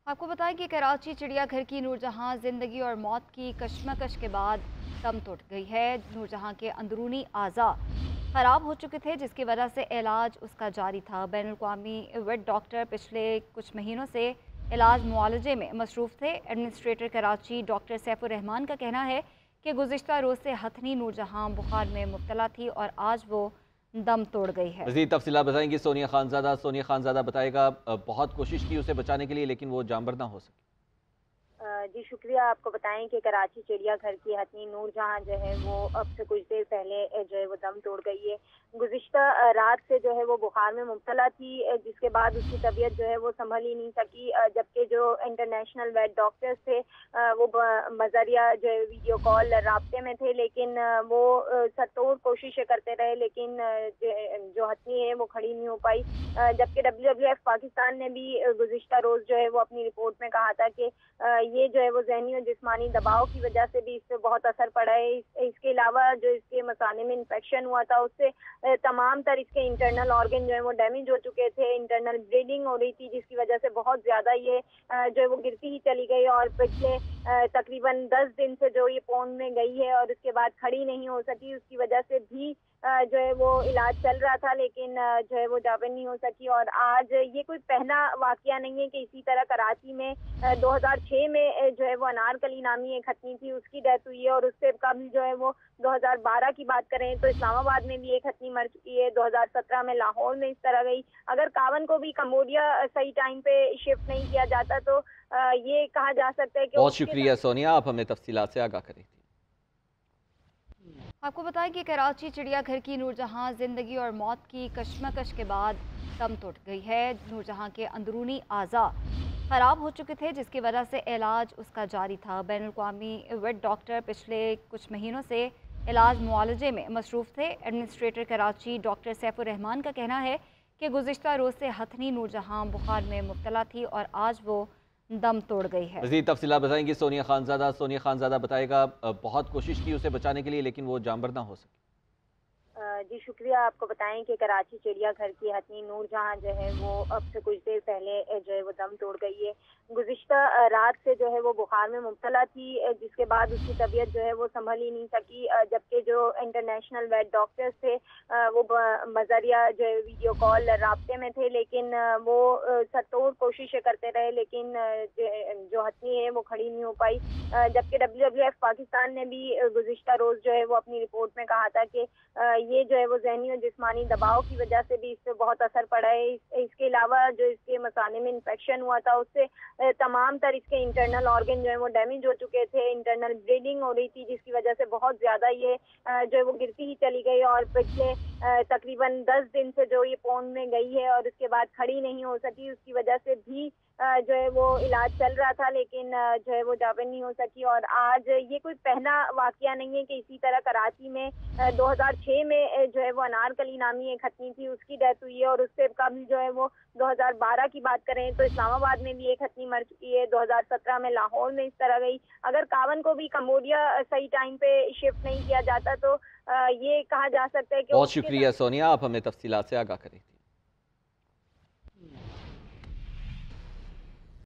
आपको बताएं कि कराची चिड़िया घर की नूरजहां जिंदगी और मौत की कशमकश के बाद दम तोड़ गई है। नूरजहां के अंदरूनी आज़ा ख़राब हो चुके थे, जिसकी वजह से इलाज उसका जारी था। बैनुल अक़वामी वेट डॉक्टर पिछले कुछ महीनों से इलाज मुआलजे में मसरूफ़ थे। एडमिनिस्ट्रेटर कराची डॉक्टर सैफुर रहमान का कहना है कि गुज़िश्ता रोज़ से हथनी नूरजहां बुखार में मुब्तला थी और आज वो दम तोड़ गई है। मज़ीद तफ़सीलात बताएंगी सोनिया खानज़ादा बताएगा। बहुत कोशिश की उसे बचाने के लिए, लेकिन वो जांबर ना हो सकी। जी शुक्रिया। आपको बताएं कि कराची चिड़िया घर की हथनी नूरजहां जो है वो अब से कुछ देर पहले जो है वो दम तोड़ गई है। गुज़िश्ता रात से जो है वो बुखार में मुब्तला थी, जिसके बाद उसकी तबीयत जो है वो संभल ही नहीं सकी। जबकि जो इंटरनेशनल वेट डॉक्टर्स थे वो बज़रिया जो है वीडियो कॉल राब्ते में थे, लेकिन वो सरतोड़ कोशिशें करते रहे, लेकिन जो हथनी है वो खड़ी नहीं हो पाई। जबकि WWF पाकिस्तान ने भी गुज़िश्ता रोज़ जो है वो अपनी रिपोर्ट में कहा था कि ये जो है वो ज़हनी और जिस्मानी दबाव की वजह से भी इस पे बहुत असर पड़ा है। इसके अलावा जो इसके मसाने में इन्फेक्शन हुआ था उससे तमाम तर इसके इंटरनल ऑर्गन जो है वो डैमेज हो चुके थे। इंटरनल ब्लीडिंग हो रही थी, जिसकी वजह से बहुत ज़्यादा ये जो है वो गिरती ही चली गई और पिछले तकरीबन 10 दिन से जो ये पौंड में गई है और उसके बाद खड़ी नहीं हो सकी। उसकी वजह से भी जो है वो इलाज चल रहा था, लेकिन जो है वो जाबिन नहीं हो सकी। और आज ये कोई पहला वाकया नहीं है कि इसी तरह कराची में 2006 में जो है वो अनारकली नामी एक हथनी थी, उसकी डेथ हुई है। और उससे कबल जो है वो 2012 की बात करें तो इस्लामाबाद में भी एक हथनी मर चुकी है। 2017 में लाहौर में इस तरह गई। अगर कावन को भी कम्बोडिया सही टाइम पे शिफ्ट नहीं किया जाता तो ये कहा जा सकता है कि बहुत शुक्रिया सोनिया, आप हमें तफसीलात से आगाह करें। आपको बताएं कि कराची चिड़िया घर की नूरजहां जिंदगी और मौत की कशमकश के बाद दम तोड़ गई है। नूरजहां के अंदरूनी आज़ा ख़राब हो चुके थे, जिसकी वजह से इलाज उसका जारी था। बैनुल अक़वामी वेट डॉक्टर पिछले कुछ महीनों से इलाज मुआलजे में मसरूफ़ थे। एडमिनिस्ट्रेटर कराची डॉक्टर सैफुर रहमान का कहना है कि गुज़िश्ता रोज़ से हथनी नूरजहां बुखार में मुब्तला थी और आज वो दम तोड़ गई है। मज़ीद तफ़सीलात बताएंगी सोनिया खानज़ादा बताएगा। बहुत कोशिश की उसे बचाने के लिए, लेकिन वो जांबर ना हो सकी। जी शुक्रिया। आपको बताएं कि कराची चिड़िया घर की हथनी नूरजहां जो है वो अब से कुछ देर पहले जो है वो दम तोड़ गई है। गुज़िश्ता रात से जो है वो बुखार में मुब्तला थी, जिसके बाद उसकी तबीयत जो है वो संभल ही नहीं सकी। जबकि जो इंटरनेशनल वेट डॉक्टर्स थे वो बज़रिया जो है वीडियो कॉल राब्ते में थे, लेकिन वो सरतोड़ कोशिशें करते रहे, लेकिन जो हथनी है वो खड़ी नहीं हो पाई। जबकि WWF पाकिस्तान ने भी गुज़िश्ता रोज़ जो है वो अपनी रिपोर्ट में कहा था कि ये जो है वो ज़हनी और जिस्मानी दबाव की वजह से भी इस पे बहुत असर पड़ा है। इसके अलावा जो इसके मसाने में इन्फेक्शन हुआ था उससे तमाम तर इसके इंटरनल ऑर्गन जो है वो डैमेज हो चुके थे। इंटरनल ब्लीडिंग हो रही थी, जिसकी वजह से बहुत ज़्यादा ये जो है वो गिरती ही चली गई और पिछले तकरीबन 10 दिन से जो ये पौंड में गई है और उसके बाद खड़ी नहीं हो सकी। उसकी वजह से भी जो है वो इलाज चल रहा था, लेकिन जो है वो जाबिन नहीं हो सकी। और आज ये कोई पहला वाकया नहीं है कि इसी तरह कराची में 2006 में जो है वो अनारकली नामी एक हथनी थी, उसकी डेथ हुई है। और उससे कबल जो है वो 2012 की बात करें तो इस्लामाबाद में भी एक हथनी मर चुकी है। 2017 में लाहौर में इस तरह गई। अगर कावन को भी कम्बोडिया सही टाइम पे शिफ्ट नहीं किया जाता तो ये कहा जा सकता है कि बहुत शुक्रिया सोनिया, आप हमें तफसीलात से आगाह करें।